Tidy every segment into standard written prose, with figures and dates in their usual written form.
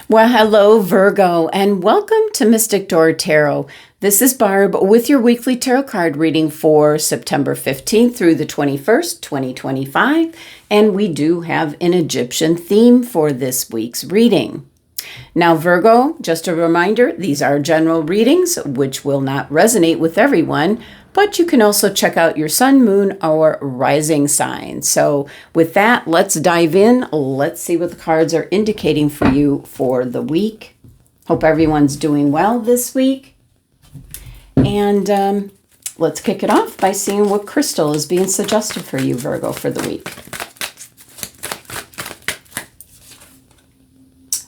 Well, hello, Virgo, and welcome to Mystic Door Tarot. This is Barb with your weekly tarot card reading for September 15th through the 21st, 2025. And we do have an Egyptian theme for this week's reading. Now, Virgo, just a reminder, these are general readings, which will not resonate with everyone, but you can also check out your sun, moon, or rising sign. So with that, let's dive in. Let's see what the cards are indicating for you for the week. Hope everyone's doing well this week. And let's kick it off by seeing what crystal is being suggested for you, Virgo, for the week.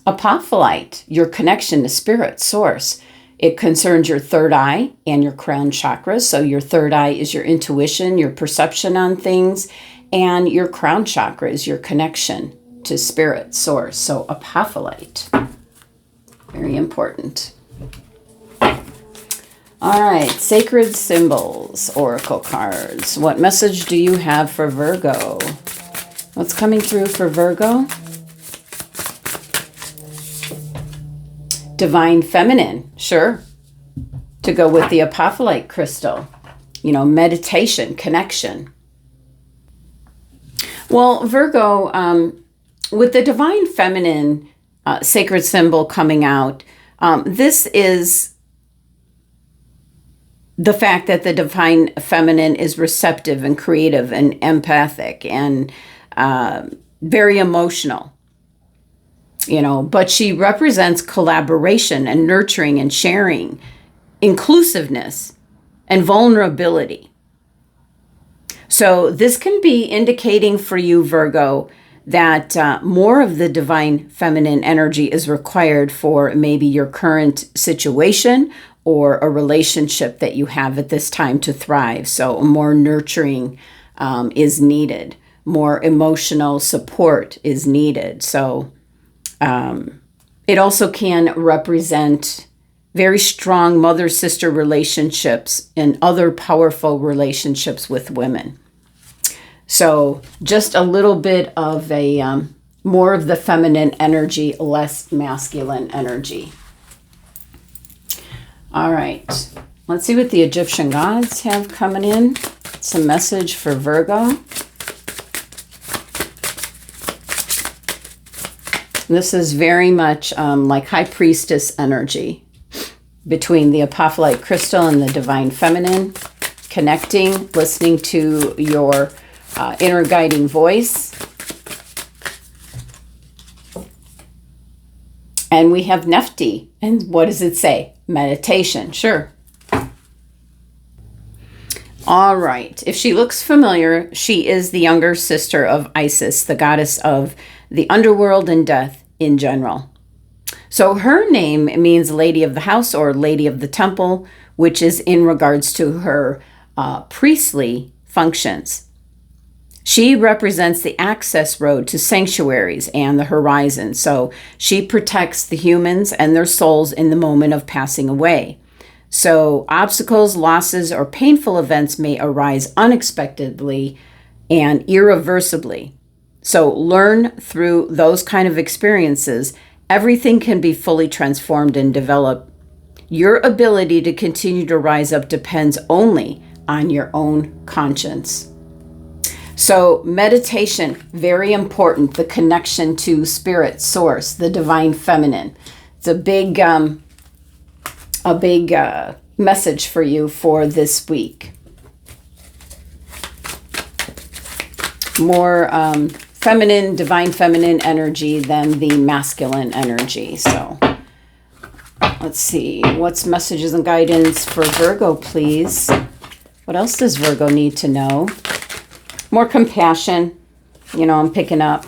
Apophyllite, your connection to spirit source. It concerns your third eye and your crown chakra. So your third eye is your intuition, your perception on things, and your crown chakra is your connection to spirit source. So apophyllite, very important. All right, sacred symbols, oracle cards. What message do you have for Virgo? What's coming through for Virgo? Divine feminine, sure. To go with the apophyllite crystal. You know, meditation, connection. Well, Virgo, with the divine feminine sacred symbol coming out, this is the fact that the divine feminine is receptive and creative and empathic and very emotional. You know, but she represents collaboration and nurturing and sharing, inclusiveness and vulnerability. So this can be indicating for you, Virgo, that more of the divine feminine energy is required for maybe your current situation or a relationship that you have at this time to thrive. So more nurturing is needed. More emotional support is needed. So it also can represent very strong mother-sister relationships and other powerful relationships with women. So just a little bit of a more of the feminine energy, less masculine energy. All right, let's see what the Egyptian gods have coming in. Some message for Virgo. This is very much like high priestess energy between the apophyllite crystal and the divine feminine, connecting, listening to your inner guiding voice. And we have Nefertari. And what does it say? Meditation, sure. All right. If she looks familiar, she is the younger sister of Isis, the goddess of the underworld and death in general. So her name means Lady of the House or Lady of the Temple, which is in regards to her priestly functions. She represents the access road to sanctuaries and the horizon. So she protects the humans and their souls in the moment of passing away. So obstacles, losses, or painful events may arise unexpectedly and irreversibly. So learn through those kind of experiences. Everything can be fully transformed and developed. Your ability to continue to rise up depends only on your own conscience. So meditation, very important. The connection to spirit source, the divine feminine. It's a big message for you for this week. More feminine, divine feminine energy than the masculine energy. So let's see. What's messages and guidance for Virgo, please? What else does Virgo need to know? More compassion. You know, I'm picking up.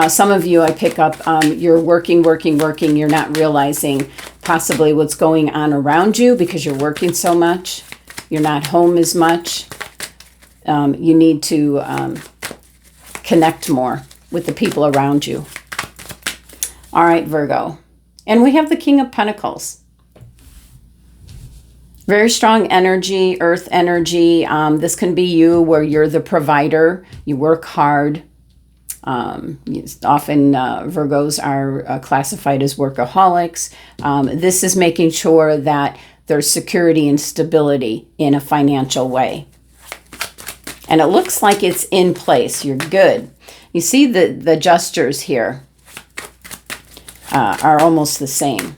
Some of you I pick up, you're working. You're not realizing possibly what's going on around you because you're working so much. You're not home as much. You need to connect more with the people around you. All right, Virgo. And we have the King of Pentacles. Very strong energy, earth energy. This can be you where you're the provider. You work hard. Often Virgos are classified as workaholics. This is making sure that there's security and stability in a financial way. And it looks like it's in place. You're good. You see the gestures here are almost the same.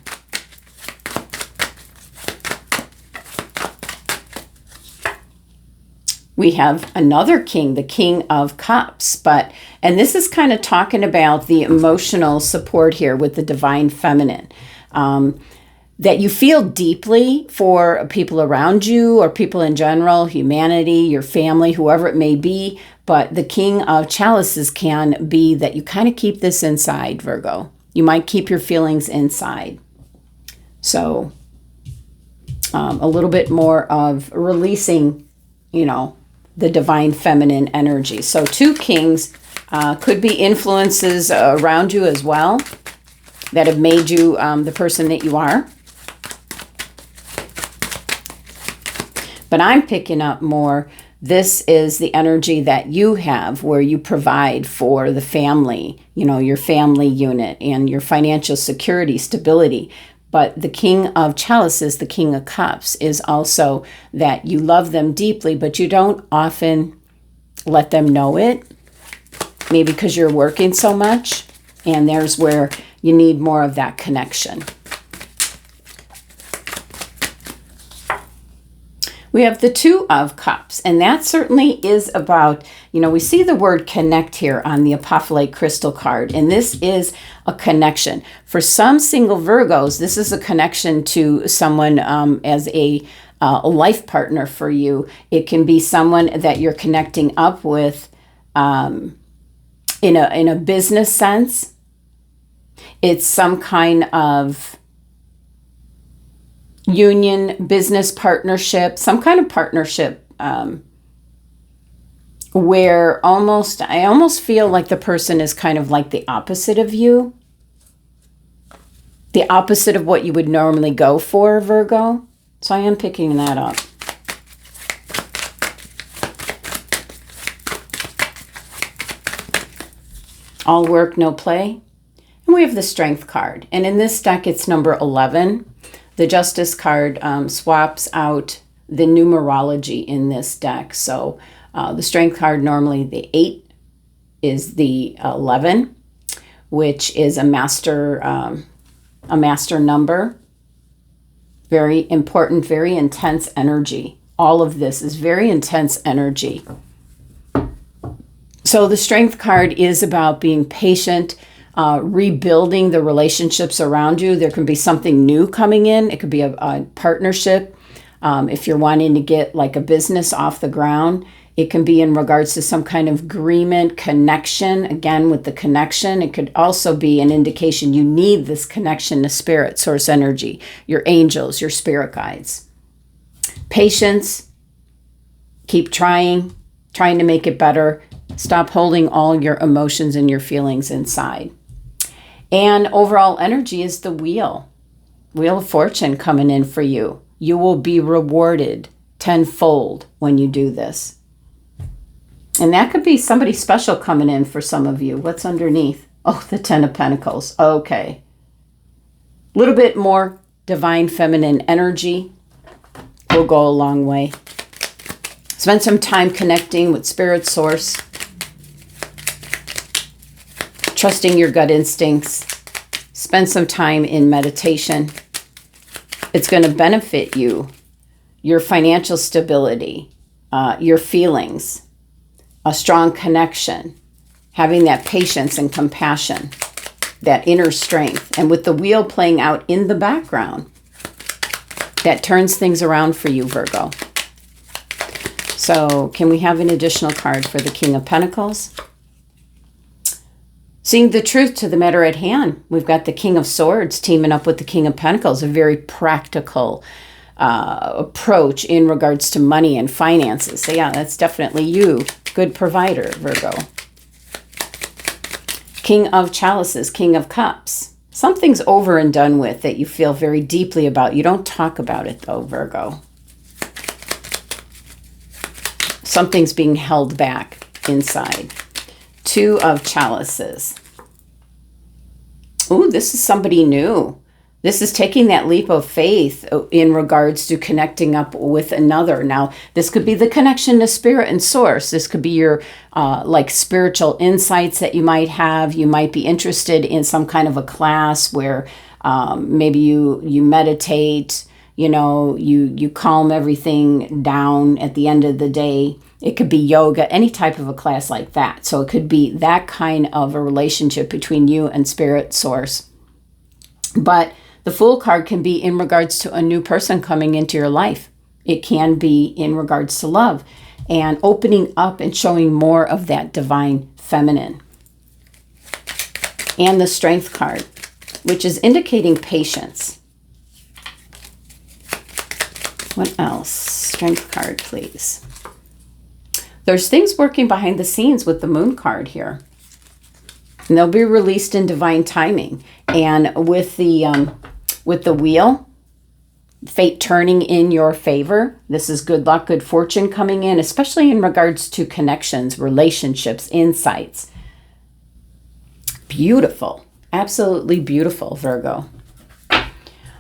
We have another king, the King of Cups, and this is kind of talking about the emotional support here with the divine feminine. That you feel deeply for people around you or people in general, humanity, your family, whoever it may be. But the King of Chalices can be that you kind of keep this inside, Virgo. You might keep your feelings inside. So a little bit more of releasing, the divine feminine energy. So 2 kings could be influences around you as well that have made you the person that you are. But I'm picking up more, this is the energy that you have where you provide for the family, your family unit and your financial security, stability. But the King of Chalices, the King of Cups, is also that you love them deeply, but you don't often let them know it. Maybe because you're working so much, and there's where you need more of that connection. We have the 2 of Cups, and that certainly is about, we see the word connect here on the apophyllite crystal card, and this is a connection. For some single Virgos, this is a connection to someone as a life partner for you. It can be someone that you're connecting up with in a business sense. It's some kind of union, business partnership, some kind of partnership where I almost feel like the person is kind of like the opposite of you. The opposite of what you would normally go for, Virgo. So I am picking that up. All work, no play. And we have the Strength card. And in this deck, it's number 11. The Justice card swaps out the numerology in this deck. So the Strength card, normally the 8 is the 11, which is a master number. Very important, very intense energy. All of this is very intense energy. So the Strength card is about being patient, rebuilding the relationships around you. There can be something new coming in. It could be a partnership. If you're wanting to get like a business off the ground, it can be in regards to some kind of agreement, connection. Again, with the connection, it could also be an indication you need this connection to spirit, source energy, your angels, your spirit guides. Patience, keep trying to make it better. Stop holding all your emotions and your feelings inside. And overall energy is the Wheel of Fortune coming in for you. You will be rewarded tenfold when you do this. And that could be somebody special coming in for some of you. What's underneath? Oh, the 10 of Pentacles. Okay. A little bit more divine feminine energy will go a long way. Spend some time connecting with spirit source. Trusting your gut instincts. Spend some time in meditation. It's going to benefit you, your financial stability, your feelings, a strong connection, having that patience and compassion, that inner strength. And with the wheel playing out in the background, that turns things around for you, Virgo. So can we have an additional card for the King of Pentacles? Seeing the truth to the matter at hand. We've got the King of Swords teaming up with the King of Pentacles, a very practical approach in regards to money and finances. So yeah, that's definitely you. Good provider, Virgo. King of Chalices, King of Cups. Something's over and done with that you feel very deeply about. You don't talk about it though, Virgo. Something's being held back inside. Two of Chalices. Ooh, this is somebody new. This is taking that leap of faith in regards to connecting up with another. Now, this could be the connection to spirit and source. This could be your like spiritual insights that you might have. You might be interested in some kind of a class where maybe you meditate, you know, you calm everything down at the end of the day. It could be yoga, any type of a class like that. So it could be that kind of a relationship between you and spirit source. But the Fool card can be in regards to a new person coming into your life. It can be in regards to love and opening up and showing more of that divine feminine. And the Strength card, which is indicating patience. What else? Strength card, please. There's things working behind the scenes with the Moon card here. And they'll be released in divine timing. And with the wheel, fate turning in your favor, this is good luck, good fortune coming in, especially in regards to connections, relationships, insights. Beautiful. Absolutely beautiful, Virgo.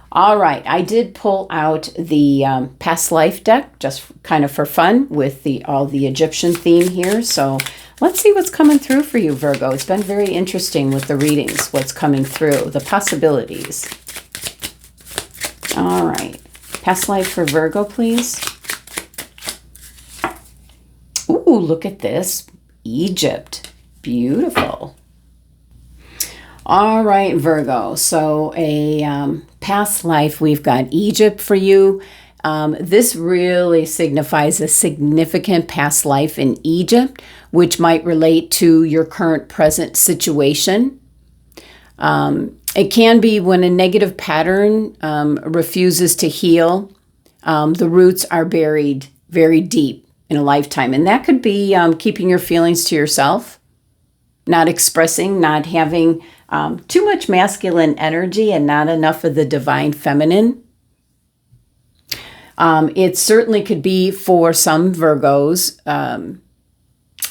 All right, I did pull out the past life deck just kind of for fun with all the Egyptian theme here. So let's see what's coming through for you, Virgo. It's been very interesting with the readings, what's coming through, the possibilities. All right, past life for Virgo, please. Ooh, look at this, Egypt, beautiful. All right, Virgo, so a past life, we've got Egypt for you. This really signifies a significant past life in Egypt, which might relate to your current present situation. It can be when a negative pattern refuses to heal. The roots are buried very deep in a lifetime. And that could be keeping your feelings to yourself, not expressing, not having too much masculine energy and not enough of the divine feminine. It certainly could be for some Virgos,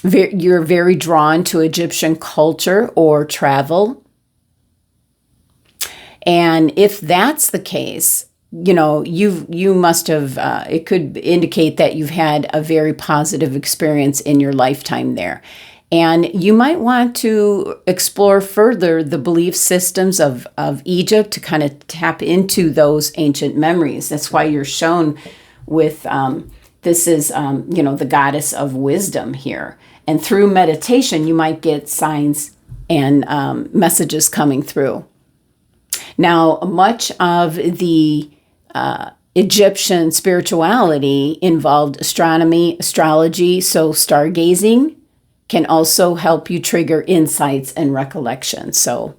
you're very drawn to Egyptian culture or travel. And if that's the case, you know, you must have, it could indicate that you've had a very positive experience in your lifetime there. And you might want to explore further the belief systems of Egypt to kind of tap into those ancient memories. That's why you're shown with, this is, you know, the goddess of wisdom here. And through meditation, you might get signs and messages coming through. Now, much of the Egyptian spirituality involved astronomy, astrology, so stargazing can also help you trigger insights and recollection. So,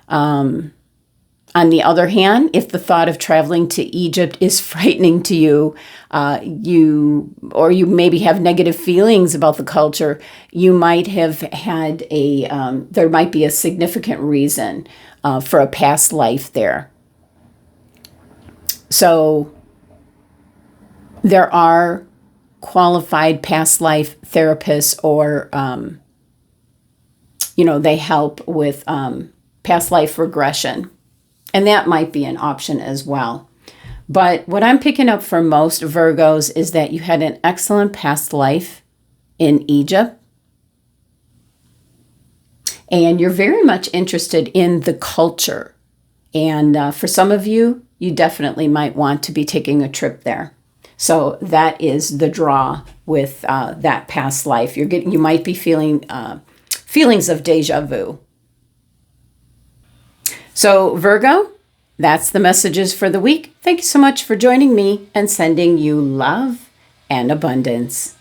on the other hand, if the thought of traveling to Egypt is frightening to you, you maybe have negative feelings about the culture, you might have had there might be a significant reason for a past life there. So, there are qualified past life therapists or, you know, they help with past life regression. And that might be an option as well. But what I'm picking up for most Virgos is that you had an excellent past life in Egypt. And you're very much interested in the culture. And for some of you, you definitely might want to be taking a trip there. So that is the draw with that past life. You might be feeling feelings of deja vu. So Virgo, that's the messages for the week. Thank you so much for joining me and sending you love and abundance.